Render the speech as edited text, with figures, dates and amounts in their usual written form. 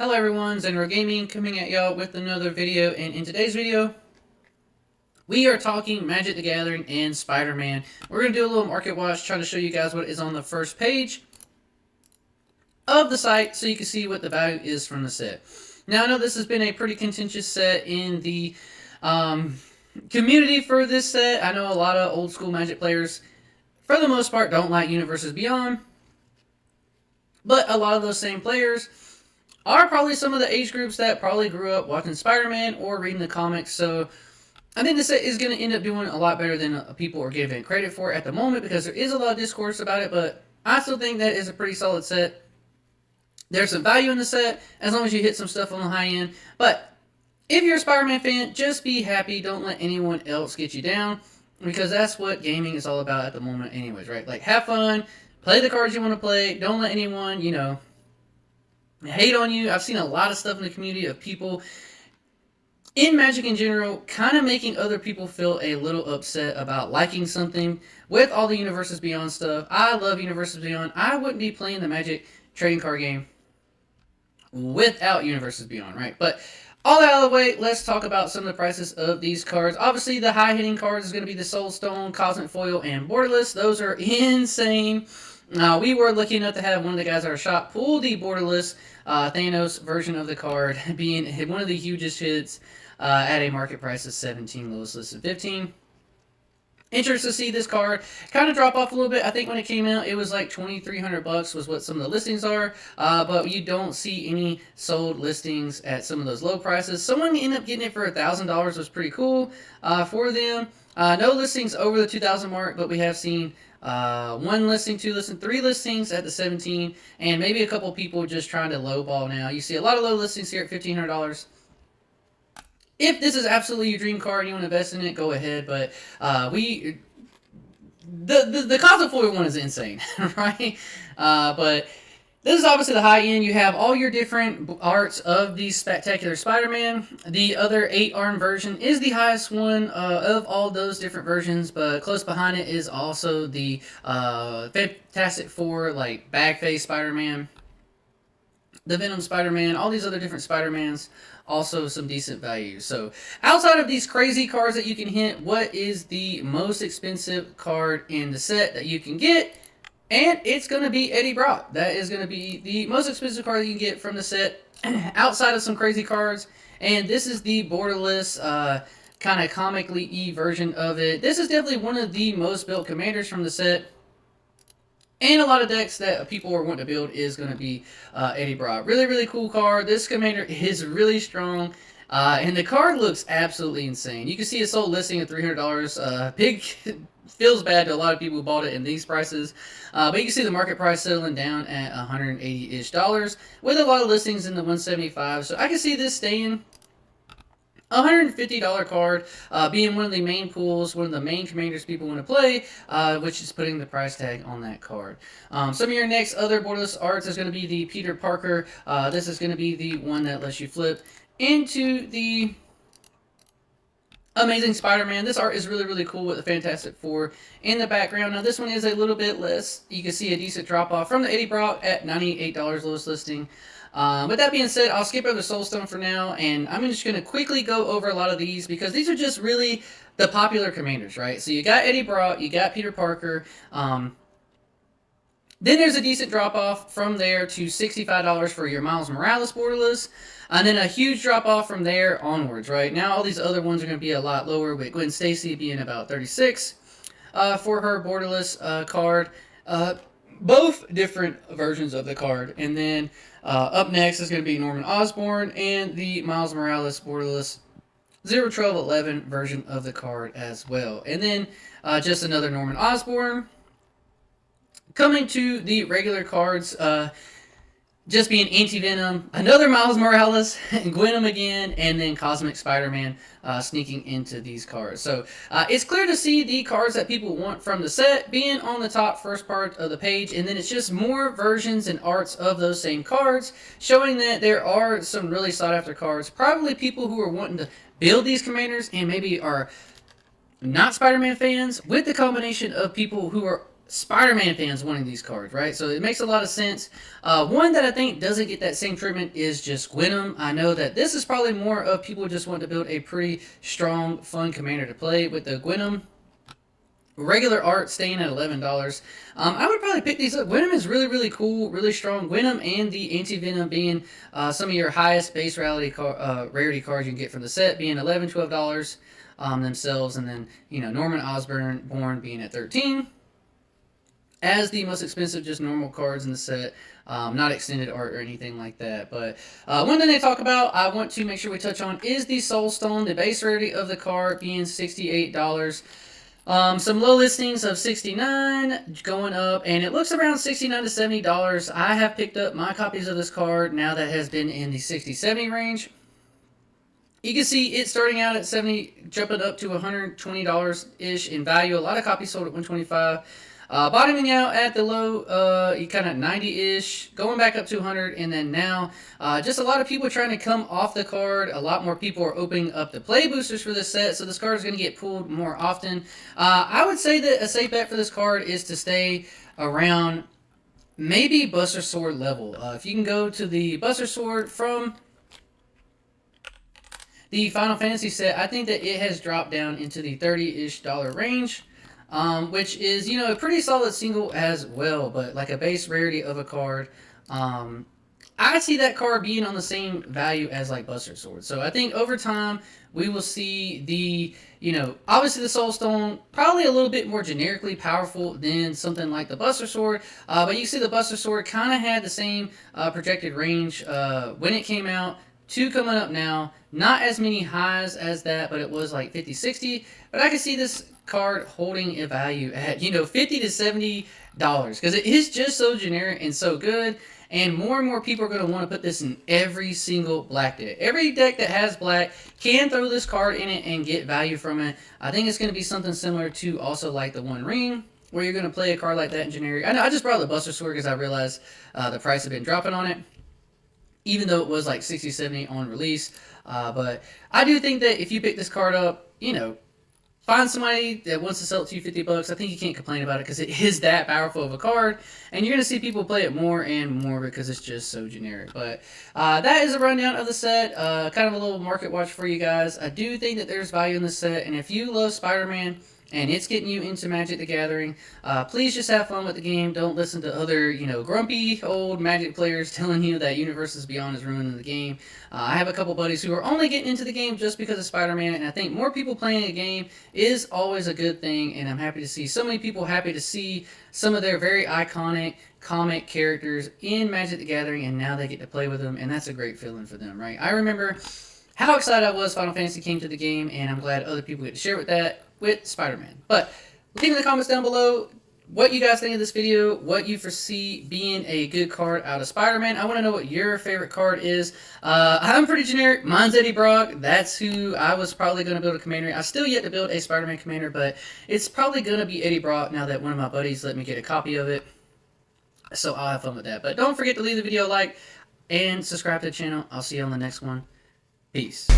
Hello everyone, Zenro Gaming coming at y'all with another video, and in today's video, we are talking Magic the Gathering and Spider-Man. We're going to do a little market watch, trying to show you guys what is on the first page of the site so you can see what the value is from the set. Now, I know this has been a pretty contentious set in the community for this set. I know a lot of old school Magic players, for the most part, don't like Universes Beyond, but a lot of those same players are probably some of the age groups that probably grew up watching Spider-Man or reading the comics. So I think this set is going to end up doing a lot better than people are giving it credit for at the moment, because there is a lot of discourse about it, but I still think that is a pretty solid set. There's some value in the set as long as you hit some stuff on the high end. But if you're a Spider-Man fan, just be happy. Don't let anyone else get you down, because that's what gaming is all about at the moment anyways, right? Like, have fun, play the cards you want to play. Don't let anyone, hate on you. I've seen a lot of stuff in the community of people in Magic in general kind of making other people feel a little upset about liking something with all the Universes Beyond stuff. I love Universes Beyond. I wouldn't be playing the Magic trading card game without Universes Beyond, right? But all that out of the way, let's talk about some of the prices of these cards. Obviously, the high-hitting cards is going to be the Soul Stone, Cosmic Foil, and Borderless. Those are insane. We were lucky enough to have one of the guys at our shop pull the Borderless Thanos version of the card, being one of the hugest hits at a market price of 17, lowest listed 15. Interested to see this card kind of drop off a little bit. I think when it came out, it was like $2,300 was what some of the listings are, but you don't see any sold listings at some of those low prices. Someone ended up getting it for $1,000, was pretty cool for them. No listings over the 2,000 mark, but we have seen one listing, two listings, three listings at the 17, and maybe a couple people just trying to lowball now. You see a lot of low listings here at $1,500. If this is absolutely your dream card and you want to invest in it, go ahead. But the Cosmic Foil one is insane, right? But this is obviously the high end. You have all your different arts of the Spectacular Spider-Man. The other 8-arm version is the highest one of all those different versions, but close behind it is also the Fantastic Four, like bag face Spider-Man, the Venom Spider-Man, all these other different Spider-Mans, also some decent value. So outside of these crazy cards that you can hit, what is the most expensive card in the set that you can get? And it's going to be Eddie Brock. That is going to be the most expensive card you can get from the set outside of some crazy cards. And this is the Borderless kind of comically version of it. This is definitely one of the most built commanders from the set. And a lot of decks that people are wanting to build is going to be Eddie Brock. Really, really cool card. This commander is really strong. And the card looks absolutely insane. You can see a sold listing at $300. Big feels bad to a lot of people who bought it in these prices. But you can see the market price settling down at $180-ish with a lot of listings in the $175. So I can see this staying $150 card, being one of the main pools, one of the main commanders people want to play, which is putting the price tag on that card. Some of your next other borderless arts is going to be the Peter Parker. This is going to be the one that lets you flip into the Amazing Spider-Man. This art is really, really cool with the Fantastic Four in the background. Now, this one is a little bit less. You can see a decent drop-off from the Eddie Brock at $98 lowest listing. With that being said, I'll skip over the Soul Stone for now, and I'm just going to quickly go over a lot of these, because these are just really the popular commanders, right? So you got Eddie Brock, you got Peter Parker. Then there's a decent drop-off from there to $65 for your Miles Morales Borderless, and then a huge drop-off from there onwards, right? Now all these other ones are going to be a lot lower, with Gwen Stacy being about $36 for her Borderless card. Both different versions of the card. And then up next is going to be Norman Osborn and the Miles Morales Borderless 01211 version of the card as well. And then just another Norman Osborn. Coming to the regular cards, just being Anti-Venom, another Miles Morales, Gwenom again, and then Cosmic Spider-Man sneaking into these cards. So it's clear to see the cards that people want from the set being on the top first part of the page, and then it's just more versions and arts of those same cards, showing that there are some really sought-after cards. Probably people who are wanting to build these commanders and maybe are not Spider-Man fans, with the combination of people who are Spider-Man fans wanting these cards, right? So it makes a lot of sense. One that I think doesn't get that same treatment is just Gwenum. I know that this is probably more of people just want to build a pretty strong, fun commander to play with the Gwenum. Regular art staying at $11. I would probably pick these up. Gwenum is really, really cool, really strong. Gwenum and the Anti-Venom being some of your highest base rarity cards you can get from the set, being $11, $12 themselves. And then, Norman Osborn Born being at $13. As the most expensive, just normal cards in the set, not extended art or anything like that. But one thing they talk about, I want to make sure we touch on, is the Soul Stone. The base rarity of the card being $68. Some low listings of $69 going up, and it looks around $69 to $70. I have picked up my copies of this card now that has been in the $60-$70 range. You can see it starting out at $70, jumping up to $120-ish in value. A lot of copies sold at $125. Bottoming out at the low, kind of 90-ish, going back up to 100, and then now, just a lot of people trying to come off the card. A lot more people are opening up the play boosters for this set, so this card is going to get pulled more often. I would say that a safe bet for this card is to stay around maybe Buster Sword level. If you can go to the Buster Sword from the Final Fantasy set, I think that it has dropped down into the $30-ish range. Which is, a pretty solid single as well, but like a base rarity of a card. I see that card being on the same value as like Buster Sword. So I think over time we will see the, obviously the Soul Stone probably a little bit more generically powerful than something like the Buster Sword. But you see the Buster Sword kind of had the same projected range when it came out to coming up now. Not as many highs as that, but it was like 50, 60. But I can see this card holding a value at, $50 to $70 because it is just so generic and so good. And more people are going to want to put this in every single black deck. Every deck that has black can throw this card in it and get value from it. I think it's going to be something similar to also like the One Ring, where you're going to play a card like that in generic. I know I just brought the Buster Sword because I realized the price had been dropping on it, even though it was like 60, 70 on release. But I do think that if you pick this card up, find somebody that wants to sell it to you $50. I think you can't complain about it because it is that powerful of a card. And you're going to see people play it more and more because it's just so generic. But that is a rundown of the set. Kind of a little market watch for you guys. I do think that there's value in the set. And if you love Spider-Man and it's getting you into Magic the Gathering, please just have fun with the game. Don't listen to other, grumpy old Magic players telling you that Universes Beyond is ruining the game. I have a couple buddies who are only getting into the game just because of Spider-Man, and I think more people playing a game is always a good thing, and I'm happy to see so many people happy to see some of their very iconic comic characters in Magic the Gathering, and now they get to play with them, and that's a great feeling for them, right? I remember how excited I was Final Fantasy came to the game, and I'm glad other people get to share with Spider-Man. But leave in the comments down below what you guys think of this video, what you foresee being a good card out of Spider-Man. I want to know what your favorite card is. I'm pretty generic. Mine's Eddie Brock. That's who I was probably going to build a commander. I still yet to build a Spider-Man commander, but it's probably going to be Eddie Brock now that one of my buddies let me get a copy of it. So I'll have fun with that. But don't forget to leave the video a like and subscribe to the channel. I'll see you on the next one. Peace.